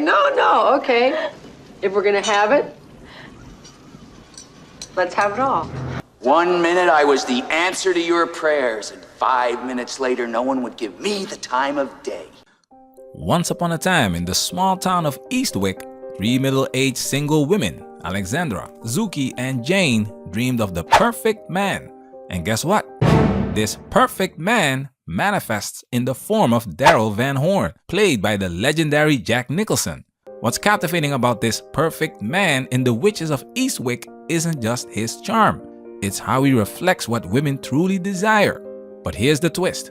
no, okay. If we're gonna have it, let's have it all. 1 minute I was the answer to your prayers, and 5 minutes later no one would give me the time of day. Once upon a time in the small town of Eastwick, 3 middle-aged single women, Alexandra, Zuki, and Jane, dreamed of the perfect man. And guess what? This perfect man manifests in the form of Daryl Van Horn, played by the legendary Jack Nicholson. What's captivating about this perfect man in the Witches of Eastwick isn't just his charm. It's how he reflects what women truly desire. But here's the twist.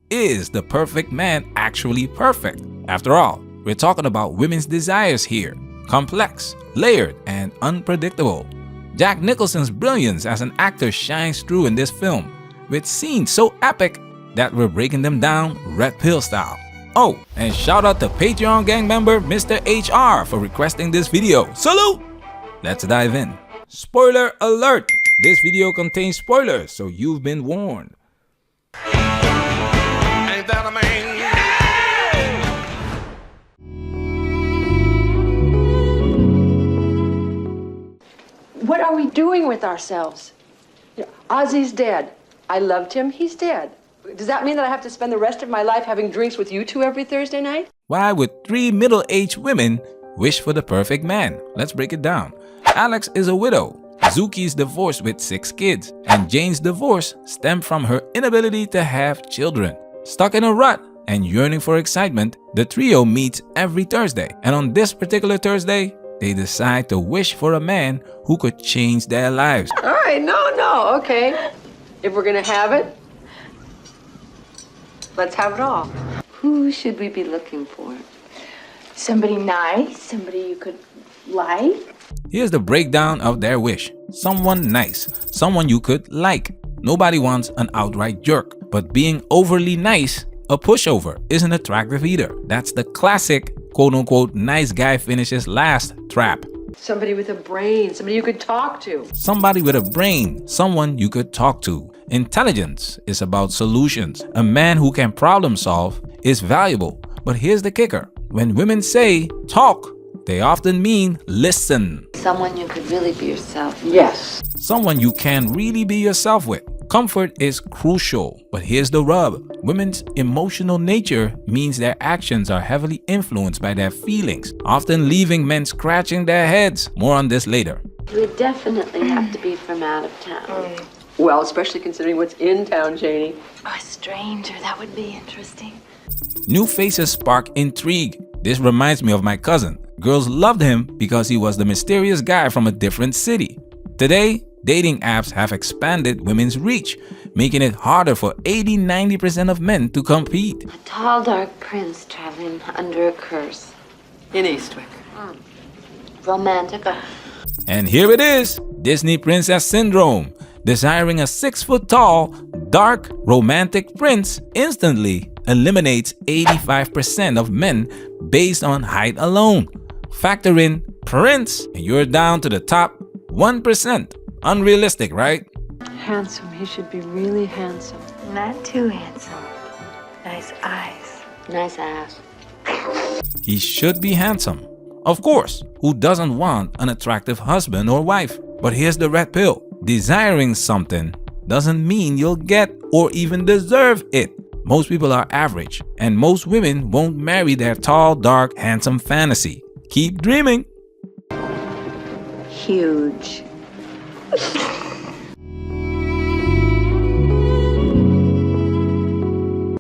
Is the perfect man actually perfect? After all, we're talking about women's desires here. Complex, layered, and unpredictable. Jack Nicholson's brilliance as an actor shines through in this film, with scenes so epic that we're breaking them down red pill style. Oh, and shout out to Patreon gang member Mr. HR for requesting this video. Salute! Let's dive in. Spoiler alert! This video contains spoilers, so you've been warned. Ain't that a man? What are we doing with ourselves? Ozzy's dead. I loved him, he's dead. Does that mean that I have to spend the rest of my life having drinks with you two every Thursday night? Why would 3 middle-aged women wish for the perfect man? Let's break it down. Alex is a widow. Zuki's divorced with 6 kids, and Jane's divorce stemmed from her inability to have children. Stuck in a rut and yearning for excitement, the trio meets every Thursday, and on this particular Thursday, they decide to wish for a man who could change their lives. All right, no, okay. If we're gonna have it, let's have it all. Who should we be looking for? Somebody nice, somebody you could like. Here's the breakdown of their wish. Someone nice, someone you could like. Nobody wants an outright jerk, but being overly nice, a pushover, isn't attractive either. That's the classic quote-unquote nice guy finishes last trap. Somebody with a brain, somebody you could talk to. Somebody with a brain, someone you could talk to. Intelligence is about solutions. A man who can problem solve is valuable. But here's the kicker. When women say talk, they often mean listen. Someone you could really be yourself. Yes. Someone you can really be yourself with. Comfort is crucial, but here's the rub. Women's emotional nature means their actions are heavily influenced by their feelings, often leaving men scratching their heads. More on this later. You would definitely have to be from out of town. Well, especially considering what's in town, Janie. Oh, a stranger, that would be interesting. New faces spark intrigue. This reminds me of my cousin. Girls loved him because he was the mysterious guy from a different city. Today, dating apps have expanded women's reach, making it harder for 80–90% of men to compete. A tall, dark prince traveling under a curse. In Eastwick. Romantic. And here it is, Disney Princess Syndrome. Desiring a 6-foot-tall, dark, romantic prince instantly eliminates 85% of men based on height alone. Factor in prince and you're down to the top 1%. Unrealistic, right? Handsome, he should be really handsome. Not too handsome. Nice eyes. Nice ass. He should be handsome. Of course, who doesn't want an attractive husband or wife? But here's the red pill. Desiring something doesn't mean you'll get or even deserve it. Most people are average, and most women won't marry their tall, dark, handsome fantasy. Keep dreaming. Huge.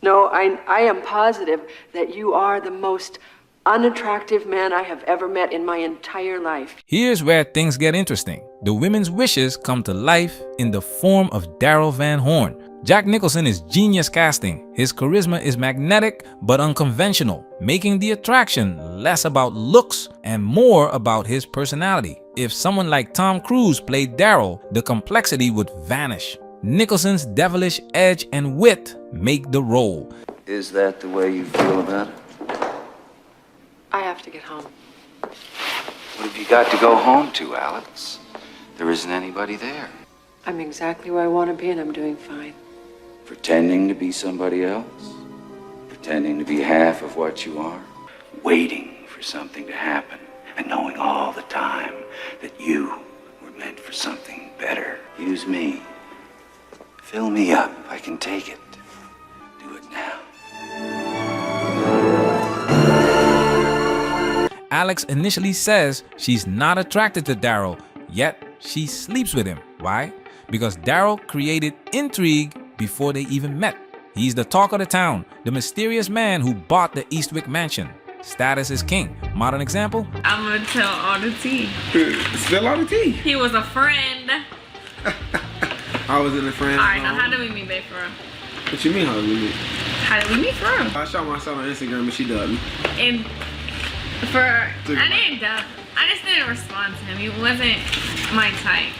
No, I am positive that you are the most unattractive man I have ever met in my entire life. Here's where things get interesting. The women's wishes come to life in the form of Daryl Van Horn. Jack Nicholson is genius casting. His charisma is magnetic but unconventional, making the attraction less about looks and more about his personality. If someone like Tom Cruise played Daryl, the complexity would vanish. Nicholson's devilish edge and wit make the role. Is that the way you feel about it? I have to get home. What have you got to go home to, Alex? There isn't anybody there. I'm exactly where I want to be and I'm doing fine. Pretending to be somebody else? Pretending to be half of what you are? Waiting for something to happen, and knowing all the time that you were meant for something better. Use me. Fill me up. I can take it. Do it now. Alex initially says she's not attracted to Daryl, yet she sleeps with him. Why? Because Daryl created intrigue before they even met. He's the talk of the town, the mysterious man who bought the Eastwick mansion. Status is king. Modern example? I'm gonna tell all the tea. Spill all the tea. He was a friend. I was in the friend Alright, zone. now how did we meet, babe, for real? What you mean how did we meet? How did we meet, for real? I shot myself on Instagram and she dubbed me. And I didn't dub. I just didn't respond to him. He wasn't my type.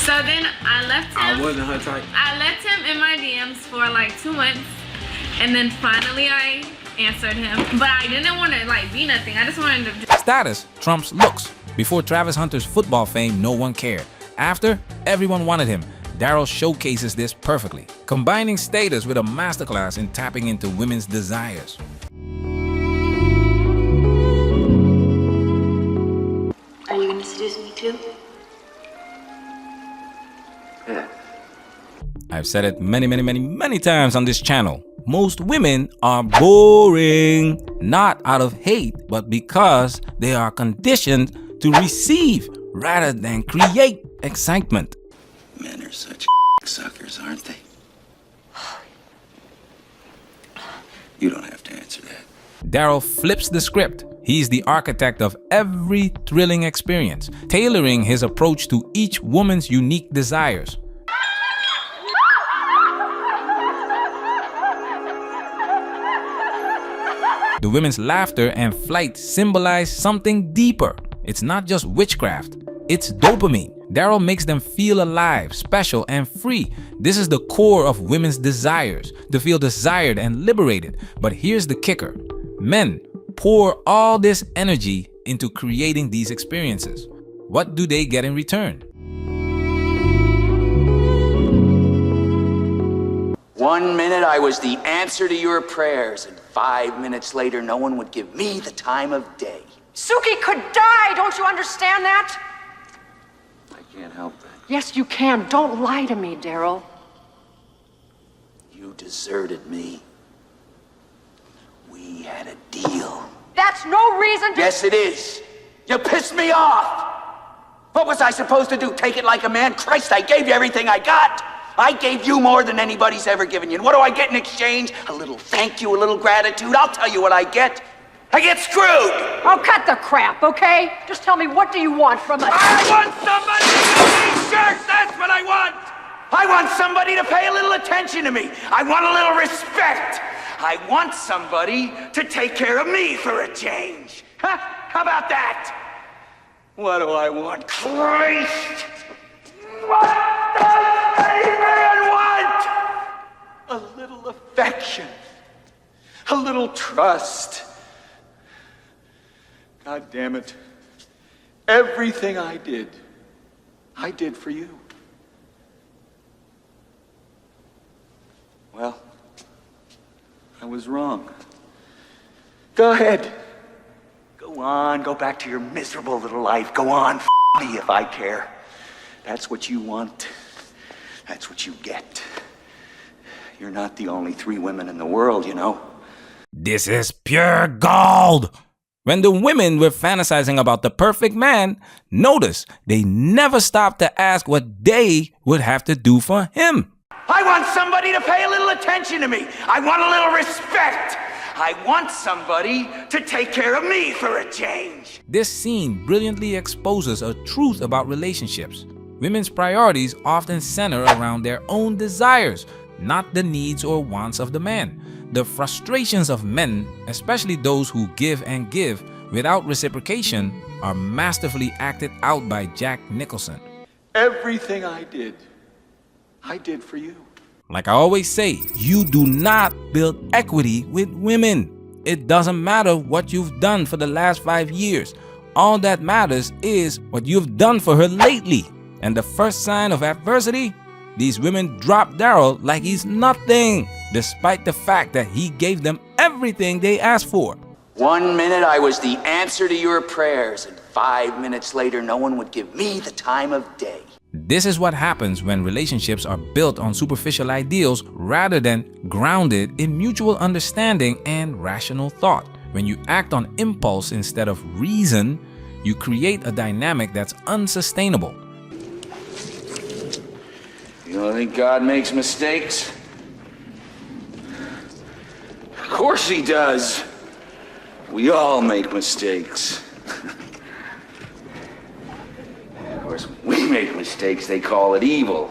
So then I left him. I wasn't her type. I left him in my DMs for like 2 months. And then finally I answered him. But I didn't want to like be nothing. I just wanted to. Status trumps looks. Before Travis Hunter's football fame, no one cared. After, everyone wanted him. Daryl showcases this perfectly, combining status with a masterclass in tapping into women's desires. Are you gonna seduce me too? Yeah. I've said it many times on this channel. Most women are boring, not out of hate, but because they are conditioned to receive rather than create excitement. Men are such suckers, aren't they? You don't have to answer that. Daryl flips the script. He's the architect of every thrilling experience, tailoring his approach to each woman's unique desires. The women's laughter and flight symbolize something deeper. It's not just witchcraft, it's dopamine. Daryl makes them feel alive, special, and free. This is the core of women's desires, to feel desired and liberated. But here's the kicker. Men pour all this energy into creating these experiences. What do they get in return? 1 minute I was the answer to your prayers, and 5 minutes later no one would give me the time of day. Suki could die, don't you understand that? I can't help that. Yes, you can. Don't lie to me, Daryl. You deserted me. We had a deal. That's no reason to... Yes, it is. You pissed me off. What was I supposed to do? Take it like a man? Christ, I gave you everything I got. I gave you more than anybody's ever given you. And what do I get in exchange? A little thank you, a little gratitude. I'll tell you what I get. I get screwed. Oh, cut the crap, okay? Just tell me, what do you want from us? I want somebody to give me shirts. That's what I want. I want somebody to pay a little attention to me. I want a little respect. I want somebody to take care of me for a change. Huh? How about that? What do I want? Christ! What does a man want? A little affection. A little trust. God damn it. Everything I did for you. Well, I was wrong. Go ahead. Go on, go back to your miserable little life. Go on, f me if I care. That's what you want. That's what you get. You're not the only 3 women in the world, you know. This is pure gold! When the women were fantasizing about the perfect man, notice they never stopped to ask what they would have to do for him. I want somebody to pay a little attention to me. I want a little respect. I want somebody to take care of me for a change. This scene brilliantly exposes a truth about relationships. Women's priorities often center around their own desires, not the needs or wants of the man. The frustrations of men, especially those who give and give without reciprocation, are masterfully acted out by Jack Nicholson. Everything I did for you. Like I always say, you do not build equity with women. It doesn't matter what you've done for the last 5 years. All that matters is what you've done for her lately. And the first sign of adversity, these women drop Daryl like he's nothing, despite the fact that he gave them everything they asked for. 1 minute I was the answer to your prayers, and 5 minutes later no one would give me the time of day. This is what happens when relationships are built on superficial ideals rather than grounded in mutual understanding and rational thought. When you act on impulse instead of reason, you create a dynamic that's unsustainable. You don't think God makes mistakes? Of course he does. We all make mistakes. Of course, when we make mistakes, they call it evil.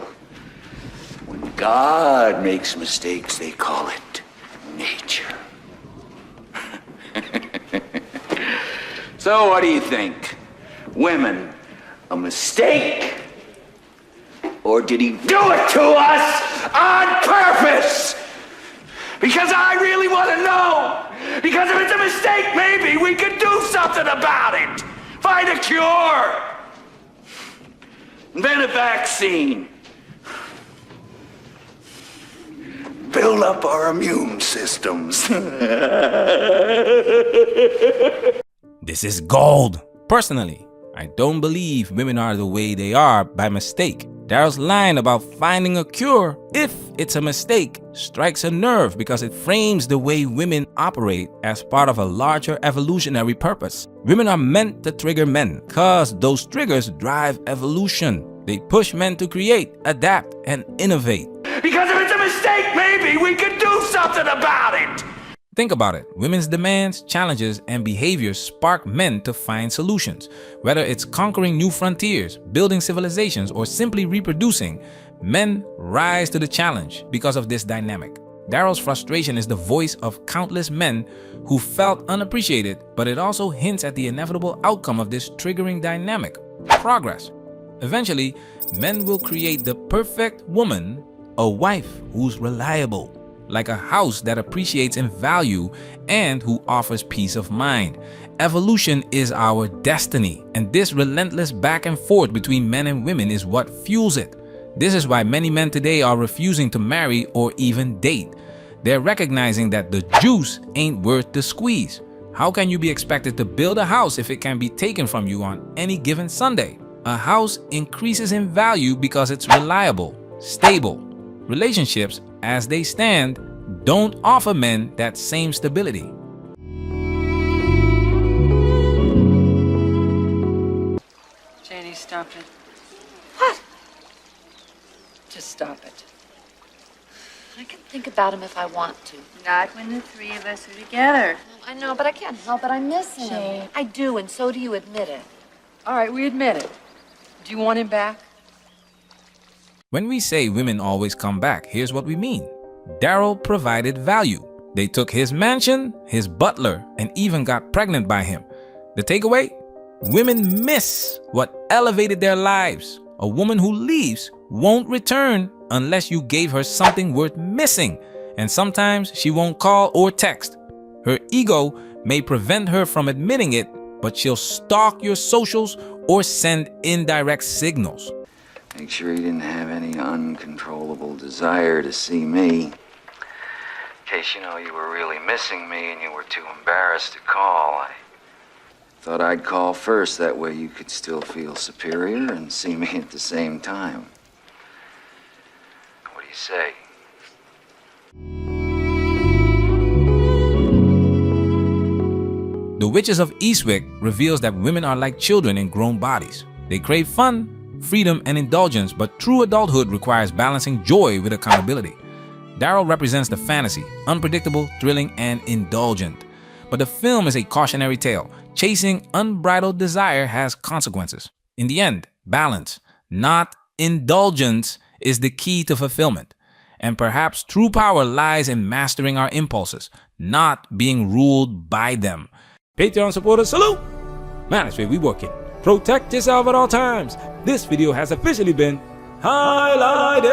When God makes mistakes, they call it nature. So what do you think? Women, a mistake? Or did he do it to us on purpose? Because I really want to know. Because if it's a mistake, maybe we could do something about it. Find a cure. Invent a vaccine. Build up our immune systems. This is gold. Personally, I don't believe women are the way they are by mistake. Daryl's line about finding a cure, if it's a mistake, strikes a nerve because it frames the way women operate as part of a larger evolutionary purpose. Women are meant to trigger men because those triggers drive evolution. They push men to create, adapt, and innovate. Because if it's a mistake, maybe we could do something about it. Think about it. Women's demands, challenges, and behaviors spark men to find solutions. Whether it's conquering new frontiers, building civilizations, or simply reproducing, men rise to the challenge because of this dynamic. Daryl's frustration is the voice of countless men who felt unappreciated, but it also hints at the inevitable outcome of this triggering dynamic: progress. Eventually, men will create the perfect woman, a wife who's reliable, like a house that appreciates in value and who offers peace of mind. Evolution is our destiny, and this relentless back and forth between men and women is what fuels it. This is why many men today are refusing to marry or even date. They're recognizing that the juice ain't worth the squeeze. How can you be expected to build a house if it can be taken from you on any given Sunday? A house increases in value because it's reliable, stable. Relationships, as they stand, don't offer men that same stability. Janie, stop it. What? Just stop it. I can think about him if I want to. Not when the three of us are together. I know, but I can't help it. I miss him. Jane. I do, and so do you admit it. All right, we admit it. Do you want him back? When we say women always come back, here's what we mean. Daryl provided value. They took his mansion, his butler, and even got pregnant by him. The takeaway? Women miss what elevated their lives. A woman who leaves won't return unless you gave her something worth missing. And sometimes she won't call or text. Her ego may prevent her from admitting it, but she'll stalk your socials or send indirect signals. Make sure you didn't have any uncontrollable desire to see me. In case you know you were really missing me and you were too embarrassed to call, I thought I'd call first. That way you could still feel superior and see me at the same time. What do you say? The Witches of Eastwick reveals that women are like children in grown bodies. They crave fun, freedom, and indulgence, but true adulthood requires balancing joy with accountability. Daryl represents the fantasy, unpredictable, thrilling, and indulgent. But the film is a cautionary tale. Chasing unbridled desire has consequences. In the end, balance, not indulgence, is the key to fulfillment. And perhaps true power lies in mastering our impulses, not being ruled by them. Patreon supporters, salute! Man, that's where we working. Protect yourself at all times. This video has officially been highlighted.